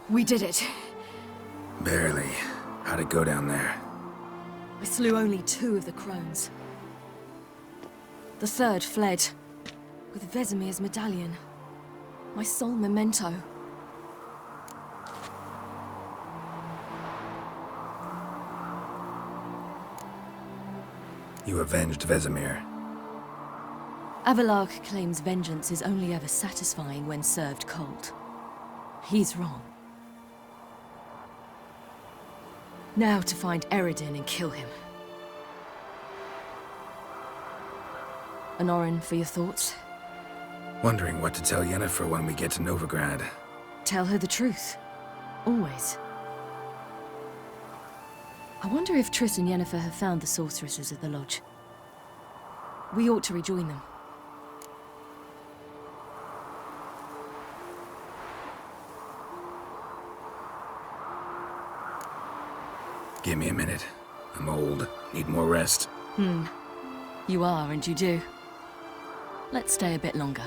We did it. Barely. How'd it go down there? I slew only 2 of the crones. The 3rd fled, with Vesemir's medallion. My sole memento. You avenged Vesemir. Avalark claims vengeance is only ever satisfying when served cold. He's wrong. Now to find Eredin and kill him. Anorin, for your thoughts? Wondering what to tell Yennefer when we get to Novigrad. Tell her the truth. Always. I wonder if Triss and Yennefer have found the sorceresses at the lodge. We ought to rejoin them. Give me a minute. I'm old. Need more rest. You are, and you do. Let's stay a bit longer.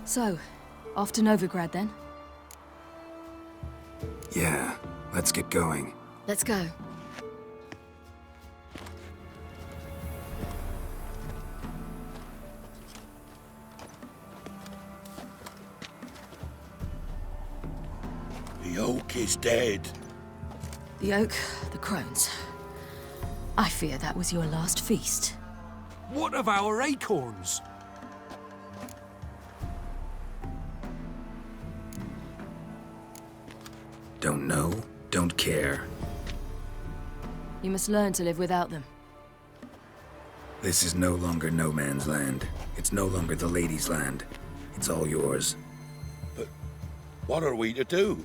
So, off to Novigrad then? Yeah, let's get going. Let's go. The oak is dead. The oak, the crones. I fear that was your last feast. What of our acorns? Don't know, don't care. You must learn to live without them. This is no longer no man's land. It's no longer the lady's land. It's all yours. But what are we to do?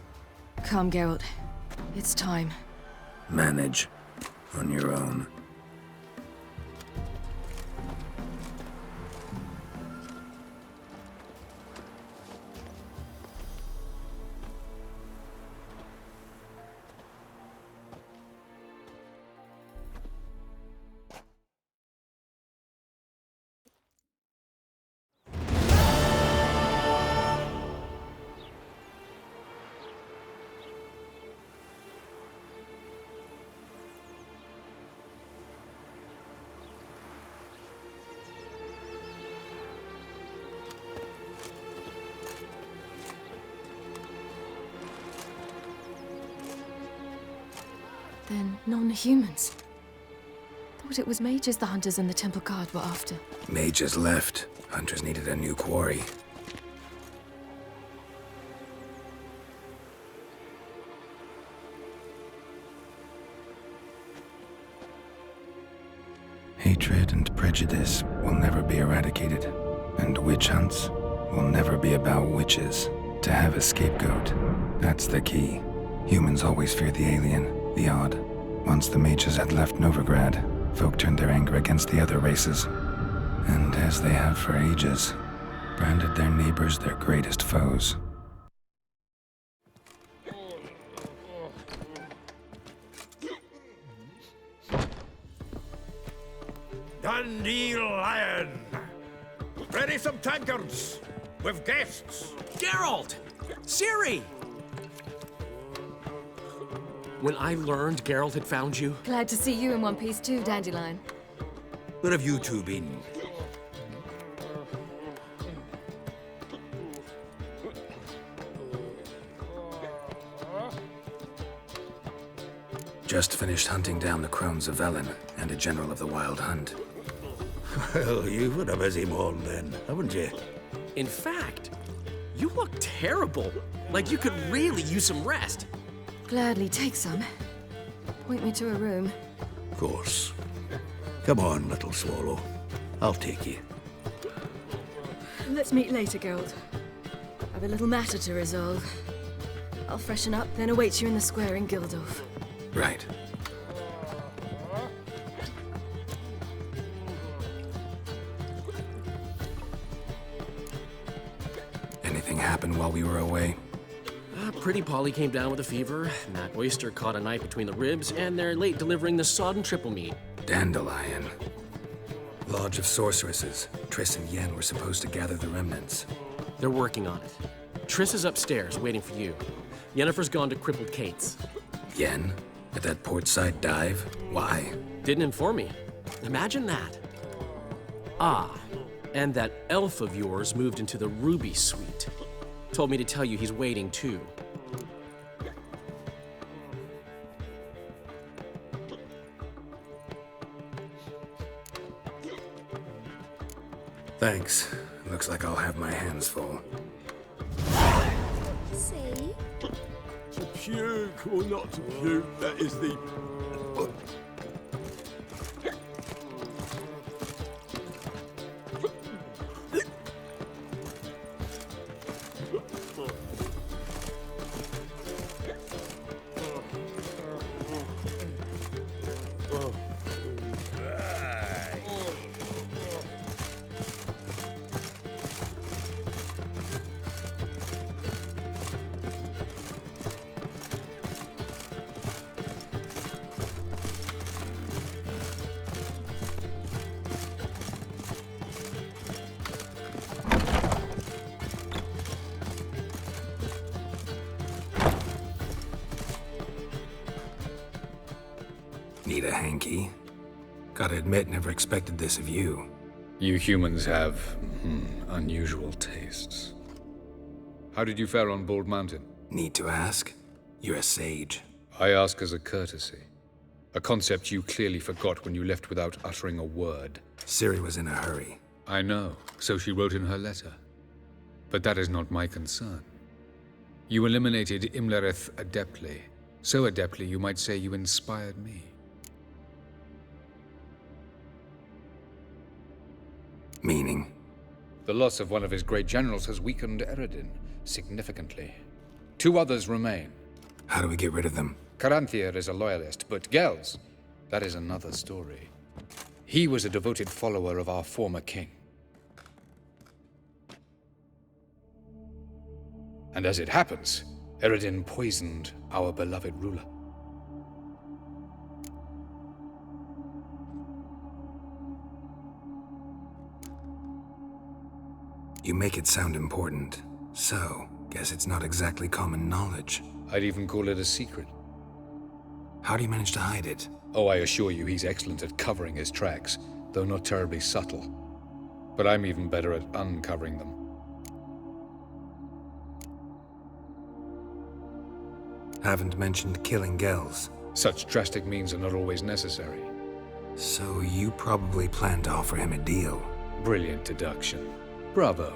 Come, Geralt. It's time. Manage. On your own. Then non-humans. Thought it was mages the hunters and the temple guard were after. Mages left. Hunters needed a new quarry. Hatred and prejudice will never be eradicated, and witch hunts will never be about witches. To have a scapegoat, that's the key. Humans always fear the alien, the odd. Once the mages had left Novigrad, folk turned their anger against the other races. And as they have for ages, branded their neighbors their greatest foes. Dandelion! Ready some tankards! With guests! Geralt! Ciri! When I learned Geralt had found you, Glad to see you in one piece too, Dandelion. Where have you two been? Just finished hunting down the crones of Velen and a general of the Wild Hunt. Well, you've had a busy morning then, haven't you? in fact, you look terrible. Like you could really use some rest. Gladly take some. Point me to a room. Of course. Come on, little swallow. I'll take you. Let's meet later, Geralt. I've a little matter to resolve. I'll freshen up, then await you in the square in Gildorf. Right. Anything happened while we were away? Pretty Polly came down with a fever, Matt Oyster caught a knife between the ribs, and they're late delivering the sodden triple meat. Dandelion. Lodge of Sorceresses. Triss and Yen were supposed to gather the remnants. They're working on it. Triss is upstairs, waiting for you. Yennefer's gone to Crippled Kate's. Yen? At that portside dive? Why? Didn't inform me. Imagine that. Ah, and that elf of yours moved into the Ruby Suite. Told me to tell you he's waiting too. Thanks. Looks like I'll have my hands full. See? To puke or not to puke, that is the... Need a hanky? Gotta admit, never expected this of you. You humans have unusual tastes. How did you fare on Bald Mountain? Need to ask? You're a sage. I ask as a courtesy. A concept you clearly forgot when you left without uttering a word. Ciri was in a hurry. I know, so she wrote in her letter. But that is not my concern. You eliminated Imlerith adeptly. So adeptly, you might say you inspired me. Meaning? The loss of one of his great generals has weakened Eredin significantly. 2 others remain. How do we get rid of them? Caranthir is a loyalist, but Gels, that is another story. He was a devoted follower of our former king. And as it happens, Eredin poisoned our beloved ruler. You make it sound important. So, guess it's not exactly common knowledge. I'd even call it a secret. How do you manage to hide it? Oh, I assure you he's excellent at covering his tracks, though not terribly subtle. But I'm even better at uncovering them. Haven't mentioned killing Gels. Such drastic means are not always necessary. So you probably plan to offer him a deal. Brilliant deduction. Bravo.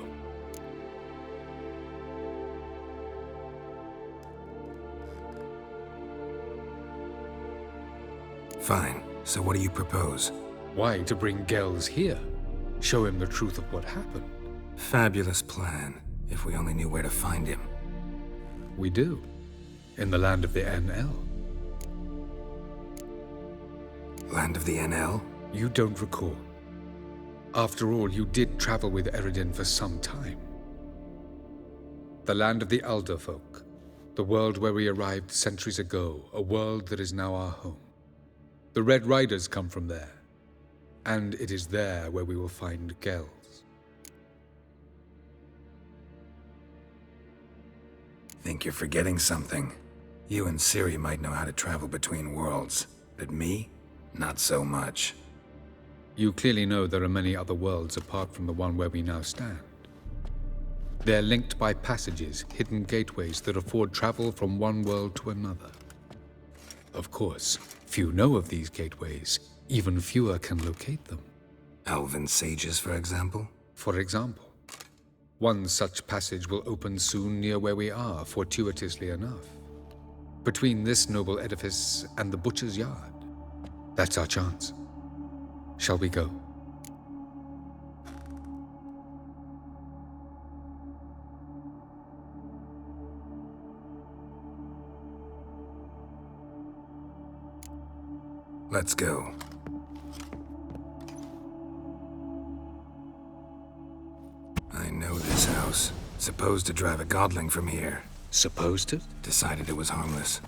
Fine. So what do you propose? Why, to bring Gels here? Show him the truth of what happened. Fabulous plan, if we only knew where to find him. We do. In the land of the NL. Land of the NL? You don't recall. After all, you did travel with Eredin for some time. The land of the Alder folk. The world where we arrived centuries ago. A world that is now our home. The Red Riders come from there. And it is there where we will find Gels. Think you're forgetting something. You and Ciri might know how to travel between worlds, but me? Not so much. You clearly know there are many other worlds apart from the one where we now stand. They're linked by passages, hidden gateways that afford travel from one world to another. Of course, few know of these gateways. Even fewer can locate them. Elven sages, for example? For example, one such passage will open soon near where we are, fortuitously enough. Between this noble edifice and the butcher's yard. That's our chance. Shall we go? Let's go. I know this house. Supposed to drive a godling from here. Supposed to? Decided it was harmless.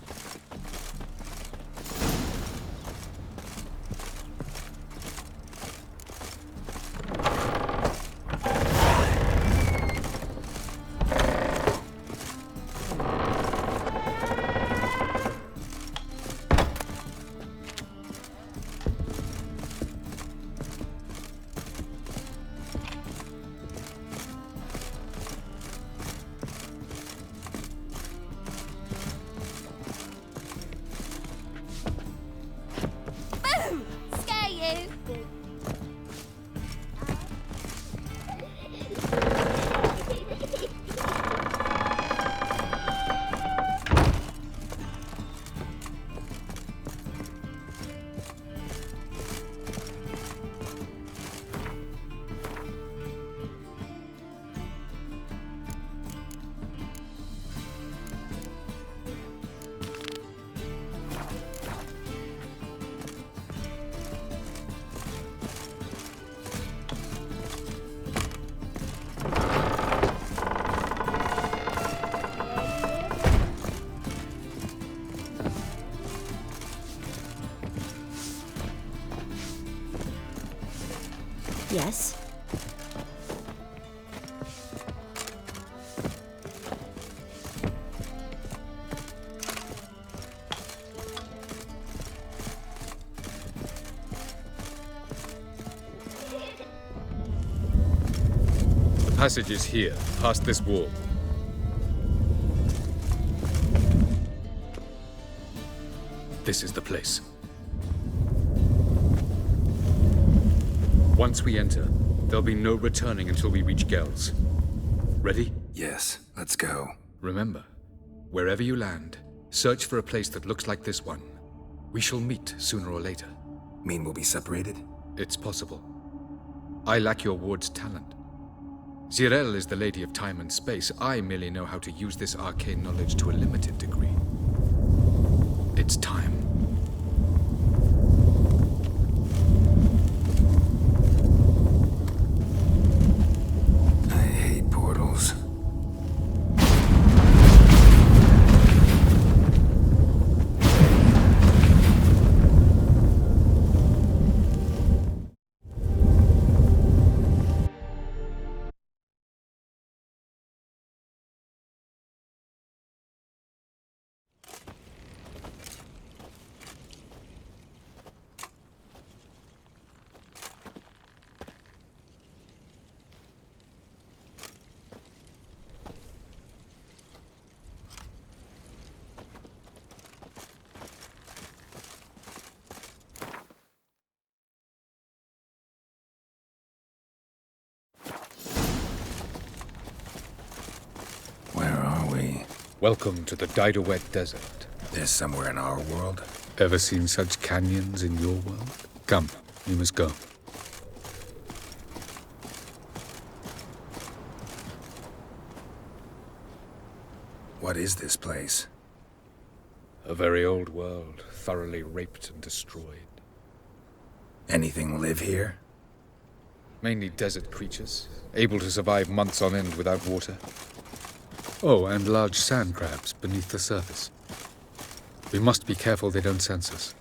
Yes? The passage is here, past this wall. This is the place. Once we enter, there'll be no returning until we reach Gels. Ready? Yes, let's go. Remember, Wherever you land, search for a place that looks like this one. We shall meet sooner or later. Mean we'll be separated? It's possible. I lack your ward's talent. Zirel is the Lady of Time and Space. I merely know how to use this arcane knowledge to a limited degree. It's time. I hate portals. Where are we? Welcome to the Didowet Desert. This somewhere in our world? Ever seen such canyons in your world? Come, you must go. What is this place? A very old world, thoroughly raped and destroyed. Anything live here? Mainly desert creatures, able to survive months on end without water. Oh, and large sand crabs beneath the surface. We must be careful they don't sense us.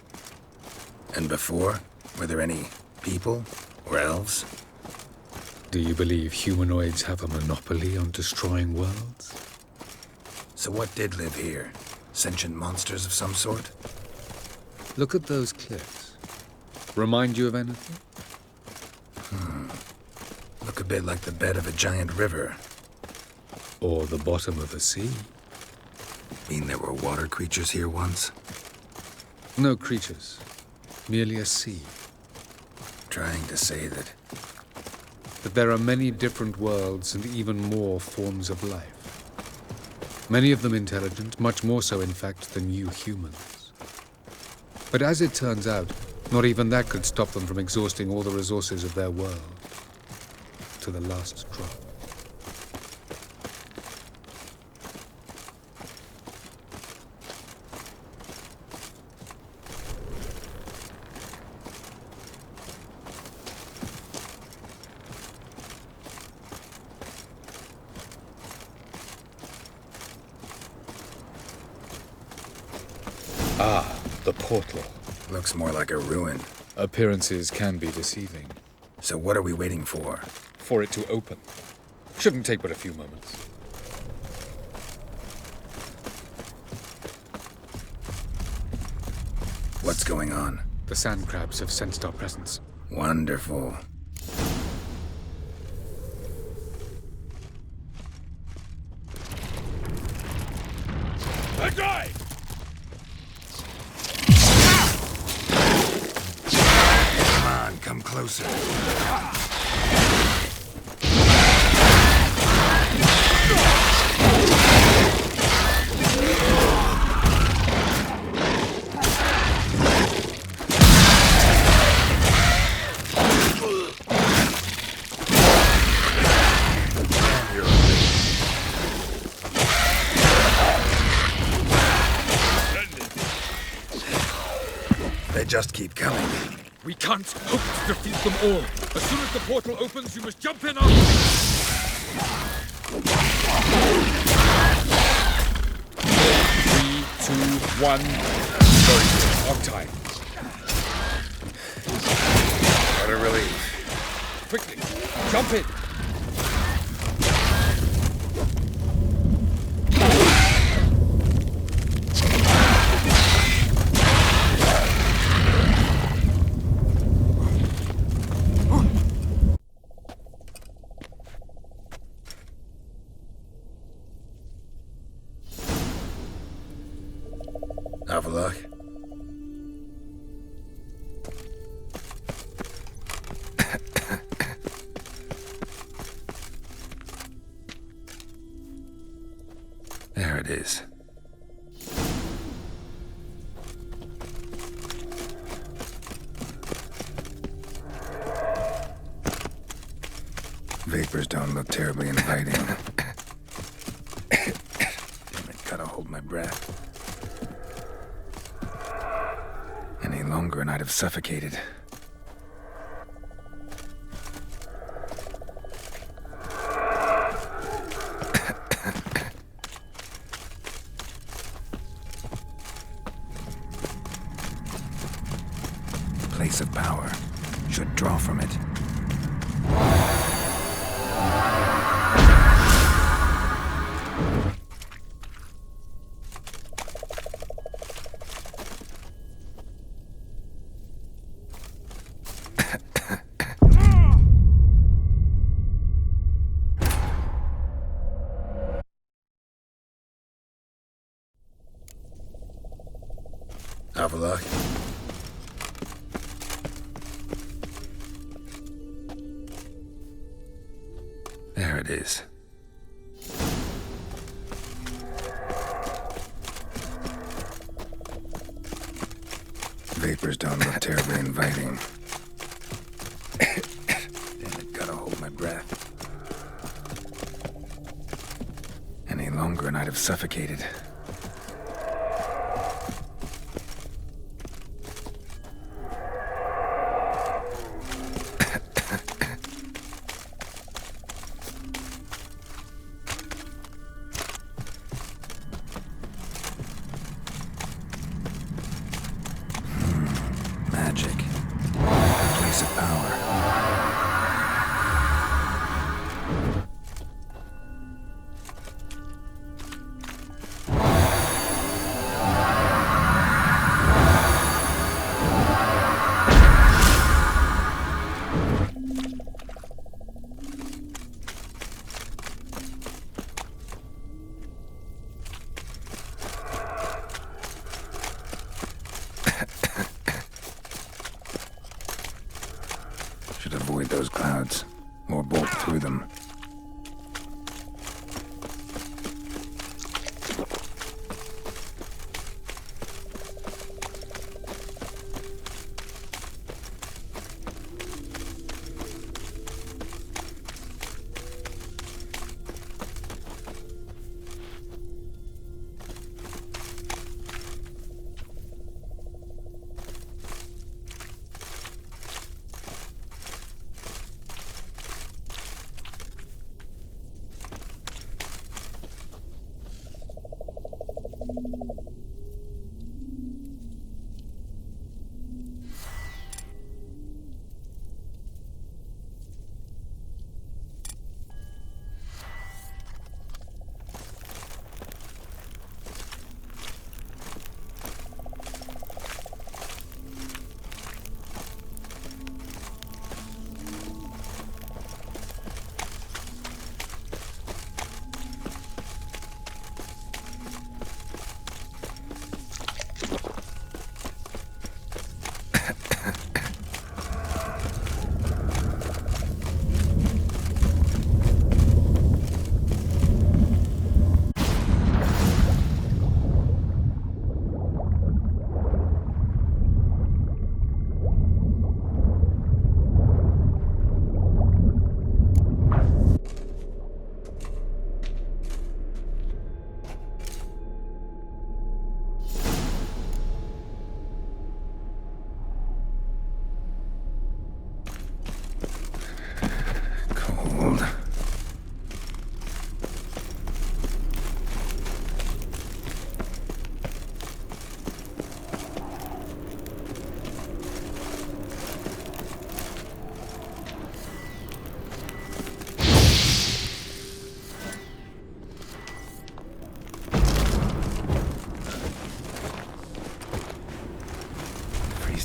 And before? Were there any people? Or elves? Do you believe humanoids have a monopoly on destroying worlds? So what did live here? Sentient monsters of some sort? Look at those cliffs. Remind you of anything? Look a bit like the bed of a giant river. Or the bottom of a sea? Mean there were water creatures here once? No creatures. Merely a sea. Trying to say that But there are many different worlds and even more forms of life. Many of them intelligent, much more so in fact than you humans. But as it turns out, not even that could stop them from exhausting all the resources of their world. To the last drop. Ah, the portal. looks more like a ruin. Appearances can be deceiving. So what are we waiting for? For it to open. Shouldn't take but a few moments. What's going on? The sand crabs have sensed our presence. Wonderful. That guy! Come on, come closer. They just keep coming. We can't hope to defeat them all. As soon as the portal opens, you must jump in on. 3, 2, 1. Very good. On time. What a relief. Quickly, jump in. Have a look. There it is. don't look terribly inviting. Damn it, gotta hold my breath. Any longer and I'd have suffocated. Place of power. Should draw from it. Avalok. There it is. Vapors don't look terribly inviting. Damn it, gotta hold my breath. Any longer and I'd have suffocated. Magic. A place of power. Should avoid those clouds, or bolt through them.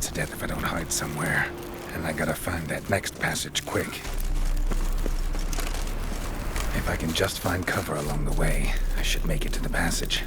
To death if I don't hide somewhere. And I gotta find that next passage quick. If I can just find cover along the way, I should make it to the passage.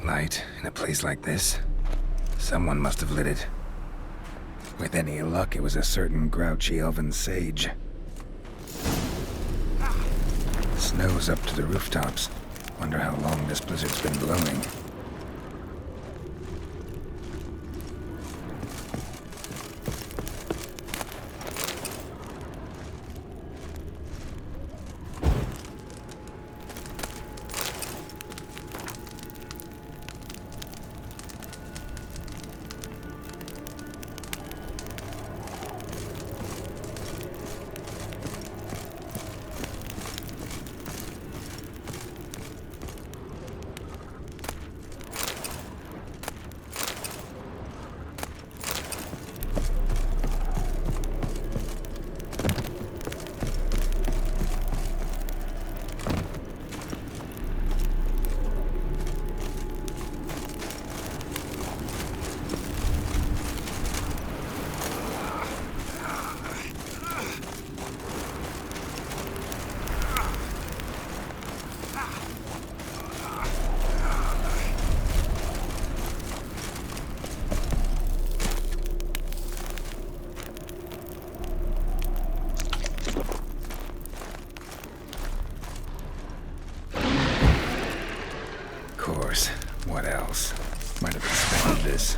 light in a place like this? Someone must have lit it. With any luck, it was a certain grouchy elven sage. Snow's up to the rooftops. Wonder how long this blizzard's been blowing. What else? Might have expected this.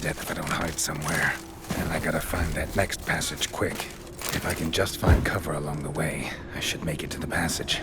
If I don't hide somewhere. And I gotta find that next passage quick. If I can just find cover along the way, I should make it to the passage.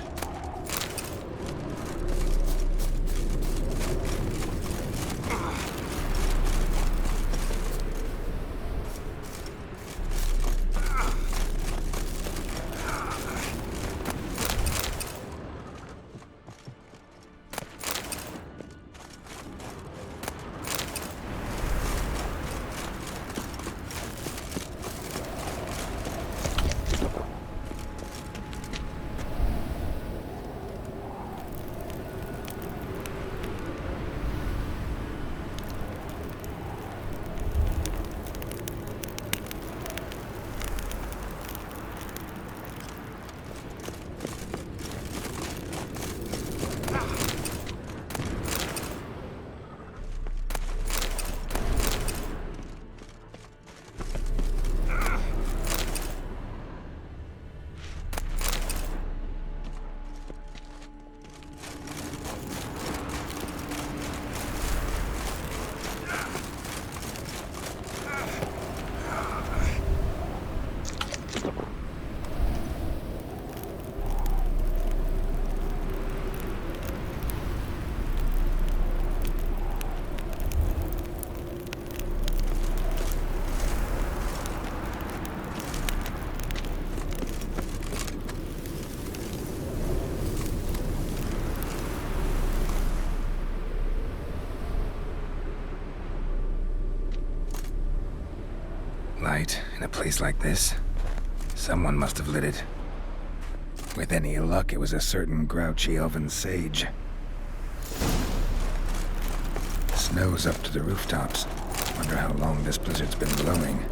In a place like this, someone must have lit it. With any luck, it was a certain grouchy elven sage. Snow's up to the rooftops. Wonder how long this blizzard's been blowing.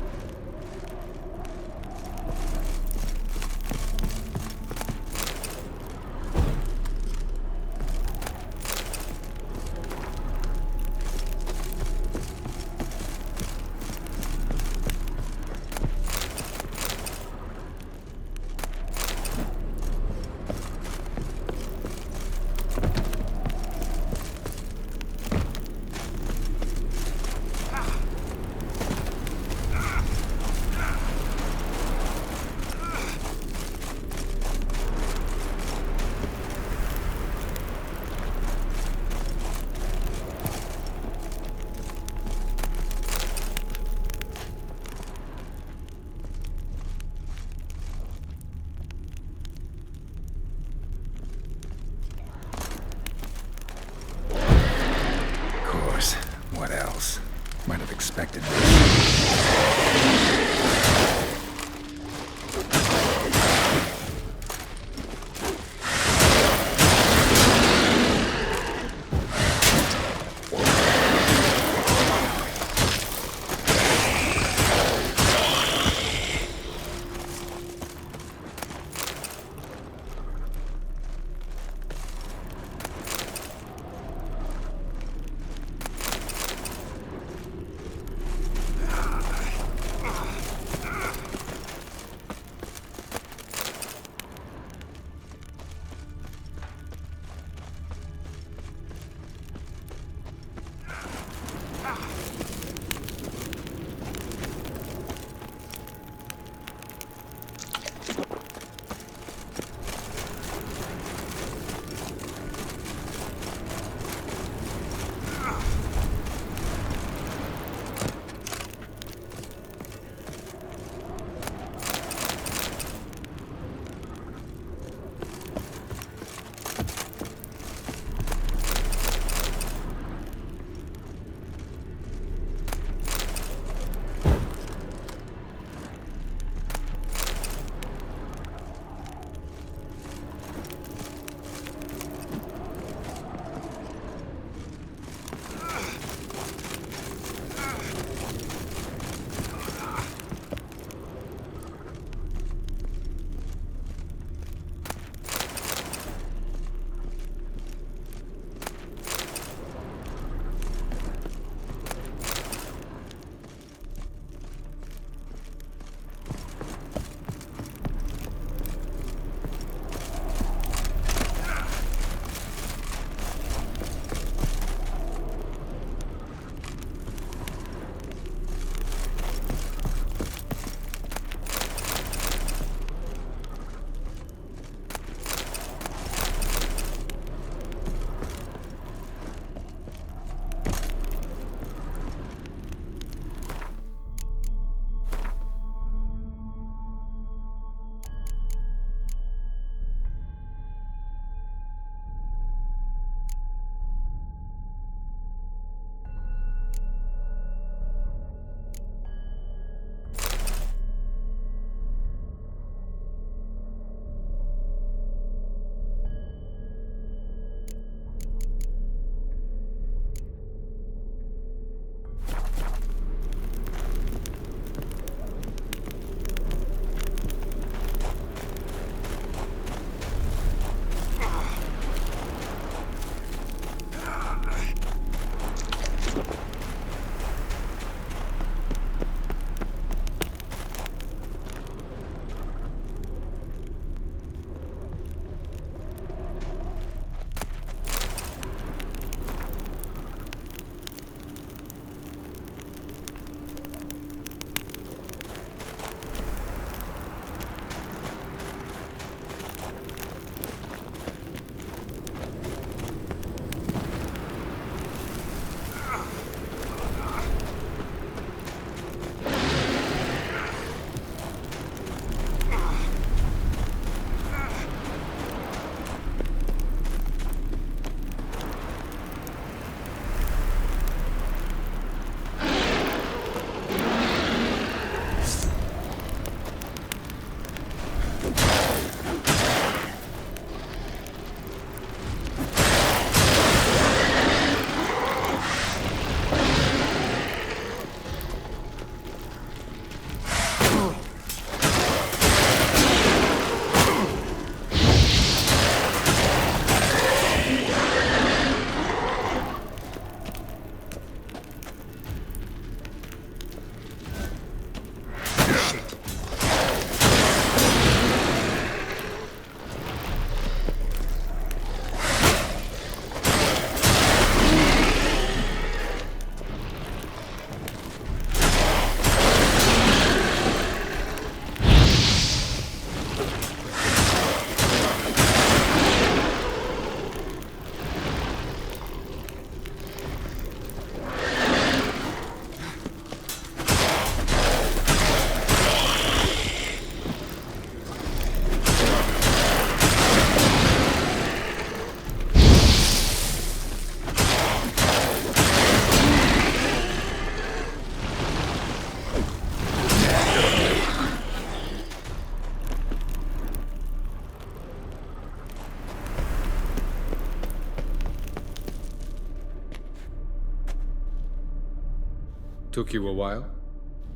Took you a while?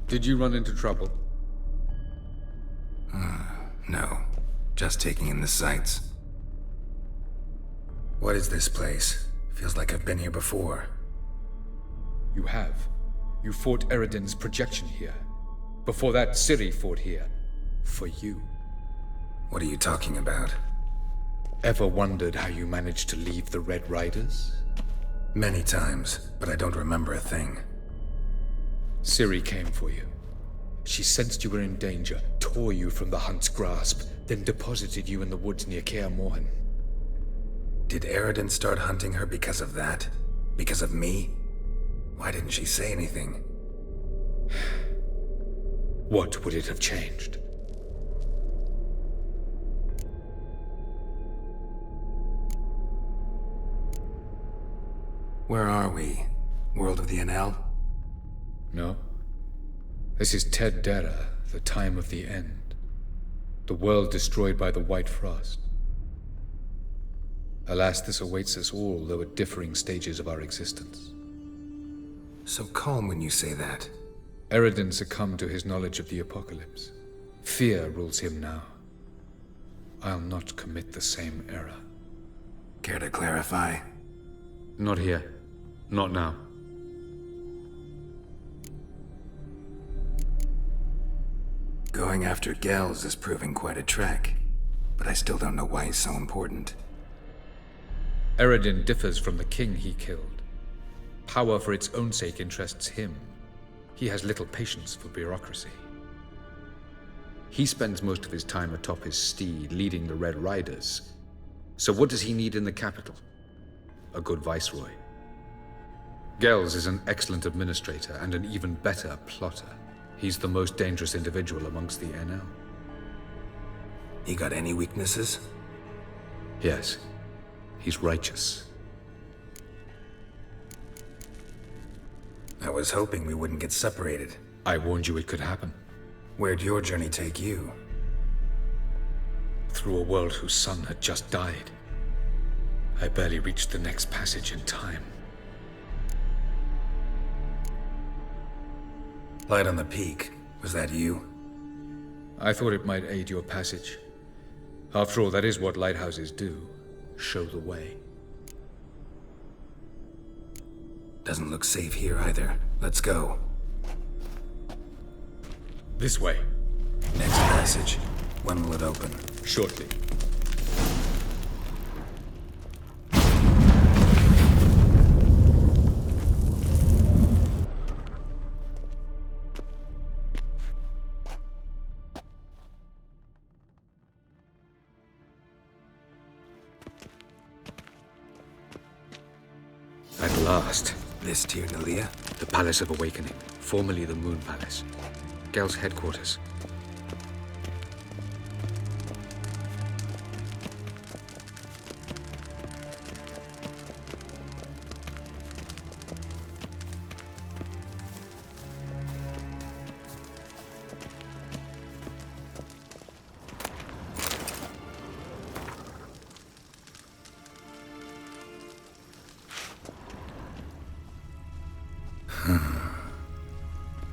Did you run into trouble? No. Just taking in the sights. What is this place? Feels like I've been here before. You have. You fought Eridan's projection here. Before that, Ciri fought here. For you. What are you talking about? Ever wondered how you managed to leave the Red Riders? Many times, but I don't remember a thing. Ciri came for you. She sensed you were in danger, tore you from the Hunt's grasp, then deposited you in the woods near Kaer Morhen. Did Eridan start hunting her because of that? Because of me? Why didn't she say anything? What would it have changed? Where are we? World of the NL? No. This is Ted Dera, the time of the end. The world destroyed by the White Frost. Alas, this awaits us all, though at differing stages of our existence. So calm when you say that. Eridan succumbed to his knowledge of the apocalypse. Fear rules him now. I'll not commit the same error. Care to clarify? Not here. Not now. Going after Gels is proving quite a trek, but I still don't know why he's so important. Eridan differs from the king he killed. Power for its own sake interests him. He has little patience for bureaucracy. He spends most of his time atop his steed, leading the Red Riders. So what does he need in the capital? A good viceroy. Gels is an excellent administrator and an even better plotter. He's the most dangerous individual amongst the NL. He got any weaknesses? Yes. He's righteous. I was hoping we wouldn't get separated. I warned you it could happen. Where'd your journey take you? Through a world whose son had just died. I barely reached the next passage in time. Light on the peak. Was that you? I thought it might aid your passage. After all, that is what lighthouses do. Show the way. Doesn't look safe here either. Let's go. This way. Next passage. When will it open? Shortly. At last. This Tyr Nalia? The Palace of Awakening, formerly the Moon Palace. Gel's headquarters.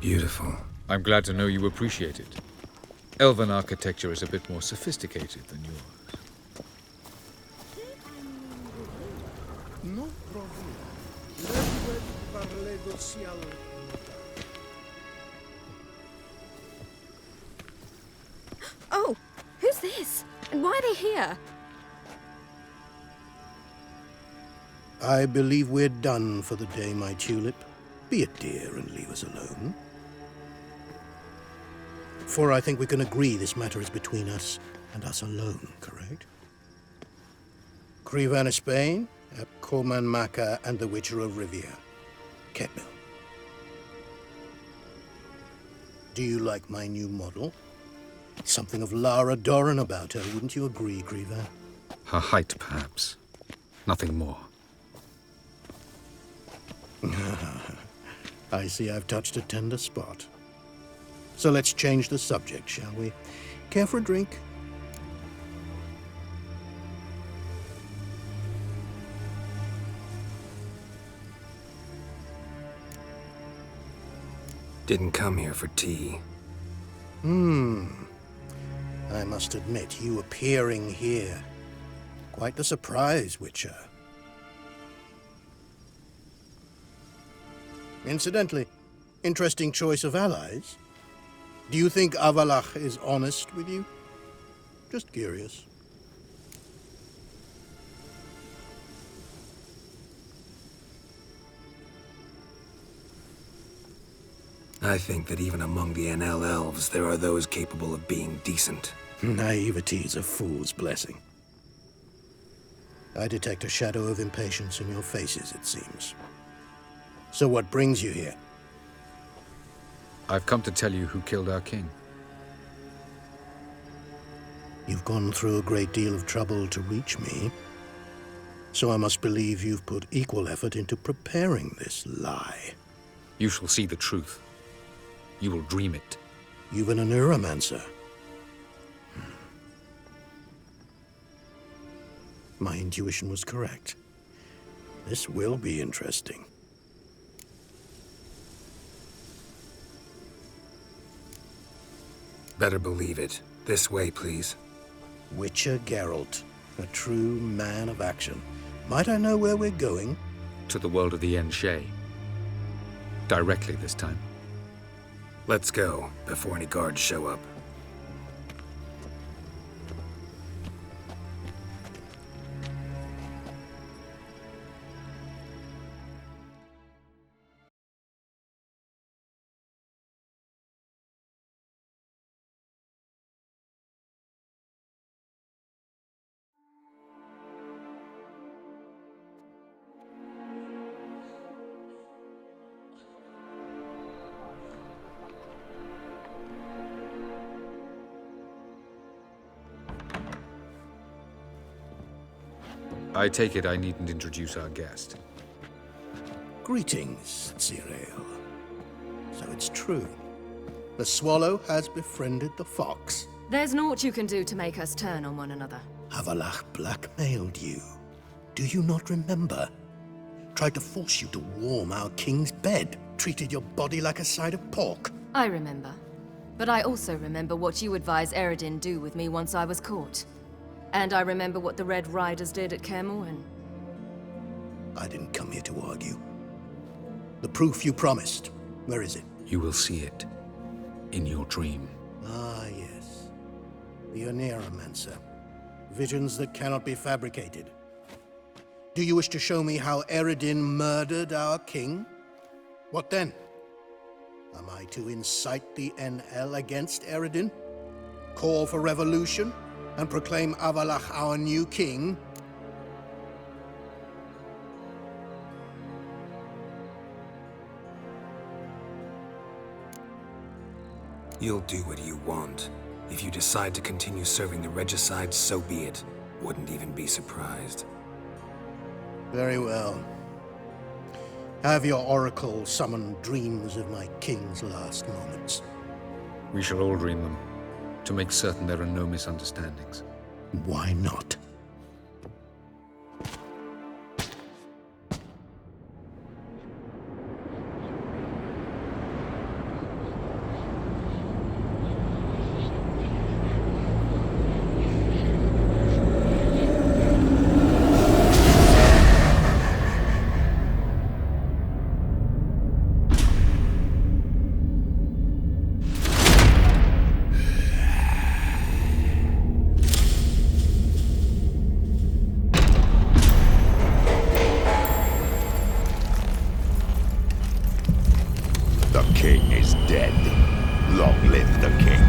Beautiful. I'm glad to know you appreciate it. Elven architecture is a bit more sophisticated than yours. No problem. Oh, who's this? And why are they here? I believe we're done for the day, my tulip. Be a dear and leave us alone. For I think we can agree this matter is between us and us alone, correct? Krivan of Spain, Corman Maka, and the Witcher of Rivia. Ketmil. Do you like my new model? Something of Lara Doran about her, wouldn't you agree, Krivan? Her height, perhaps. Nothing more. I see I've touched a tender spot. So let's change the subject, shall we? Care for a drink? Didn't come here for tea. I must admit, you appearing here. Quite the surprise, Witcher. Incidentally, interesting choice of allies. Do you think Avalach is honest with you? Just curious. I think that even among the NL elves, there are those capable of being decent. Naivety is a fool's blessing. I detect a shadow of impatience in your faces, it seems. So what brings you here? I've come to tell you who killed our king. You've gone through a great deal of trouble to reach me, so I must believe you've put equal effort into preparing this lie. You shall see the truth. You will dream it. Even a neuromancer. My intuition was correct. This will be interesting. Better believe it. This way, please. Witcher Geralt, a true man of action. Might I know where we're going? To the world of the Enshe. Directly this time. Let's go, before any guards show up. I take it I needn't introduce our guest. Greetings, Zirael. So it's true. The swallow has befriended the fox. There's naught you can do to make us turn on one another. Avalach blackmailed you. Do you not remember? Tried to force you to warm our king's bed. Treated your body like a side of pork. I remember. But I also remember what you advised Eredin do with me once I was caught. And I remember what the Red Riders did at Kaer Morhen. I didn't come here to argue. The proof you promised, where is it? You will see it. In your dream. Ah, yes. The Oneiromancer. Visions that cannot be fabricated. Do you wish to show me how Eredin murdered our king? What then? Am I to incite the NL against Eredin? Call for revolution? And proclaim Avalach our new king? You'll do what you want. If you decide to continue serving the regicide, so be it. Wouldn't even be surprised. Very well. Have your oracle summon dreams of my king's last moments. We shall all dream them, to make certain there are no misunderstandings. Why not? The king is dead. Long live the king.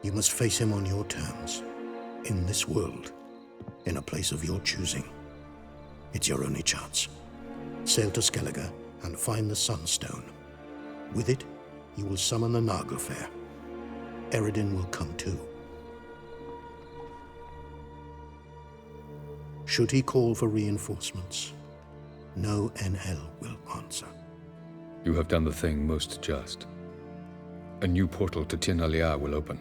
You must face him on your terms. In this world. In a place of your choosing. It's your only chance. Sail to Skellige and find the Sunstone. With it, you will summon the Naglfar. Eredin will come too. Should he call for reinforcements, no NL will answer. You have done the thing most just. A new portal to Tien Alia will open.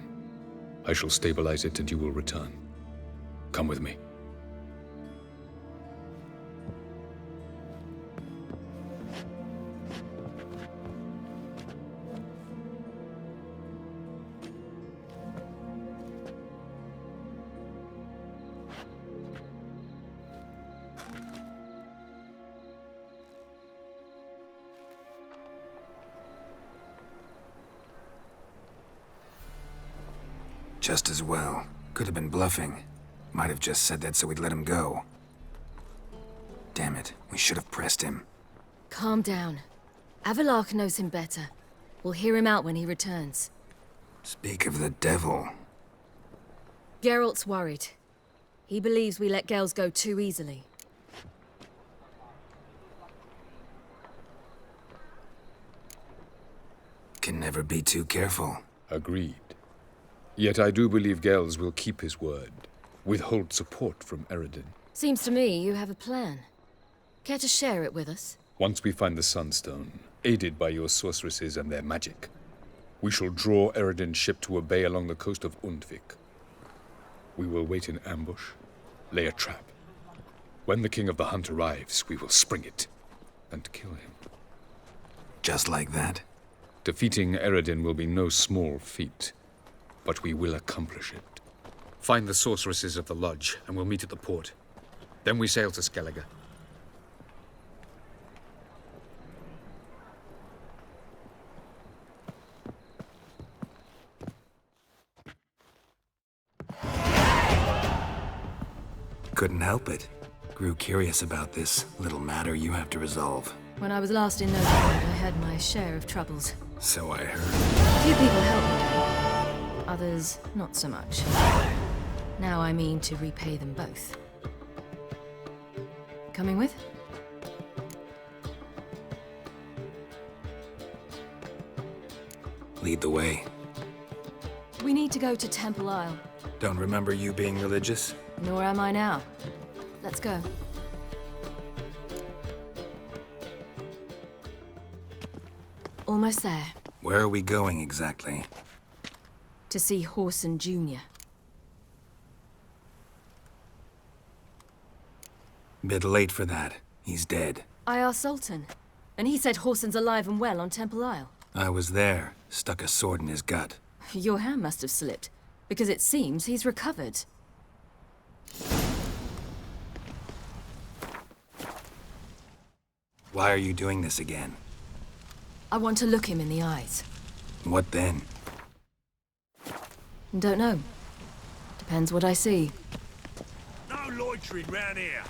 I shall stabilize it and you will return. Come with me. Just as well. Could have been bluffing. Might have just said that so we'd let him go. Damn it, we should have pressed him. Calm down. Avalark knows him better. We'll hear him out when he returns. Speak of the devil. Geralt's worried. He believes we let Gales go too easily. Can never be too careful. Agreed. Yet I do believe Gels will keep his word. Withhold support from Eredin. Seems to me you have a plan. Care to share it with us? Once we find the Sunstone, aided by your sorceresses and their magic, we shall draw Eredin's ship to a bay along the coast of Undvik. We will wait in ambush, lay a trap. When the King of the Hunt arrives, we will spring it and kill him. Just like that? Defeating Eredin will be no small feat, but we will accomplish it. Find the sorceresses of the Lodge, and we'll meet at the port. Then we sail to Skellige. Couldn't help it. Grew curious about this little matter you have to resolve. When I was last in Novigrad, I had my share of troubles. So I heard. A few people helped me. Others, not so much. Now I mean to repay them both. Coming with? Lead the way. We need to go to Temple Isle. Don't remember you being religious? Nor am I now. Let's go. Almost there. Where are we going exactly? To see Horson Jr. Bit late for that. He's dead. I asked Sultan, and he said Horson's alive and well on Temple Isle. I was there. Stuck a sword in his gut. Your hand must have slipped, because it seems he's recovered. Why are you doing this again? I want to look him in the eyes. What then? Don't know. Depends what I see. No loitering round here.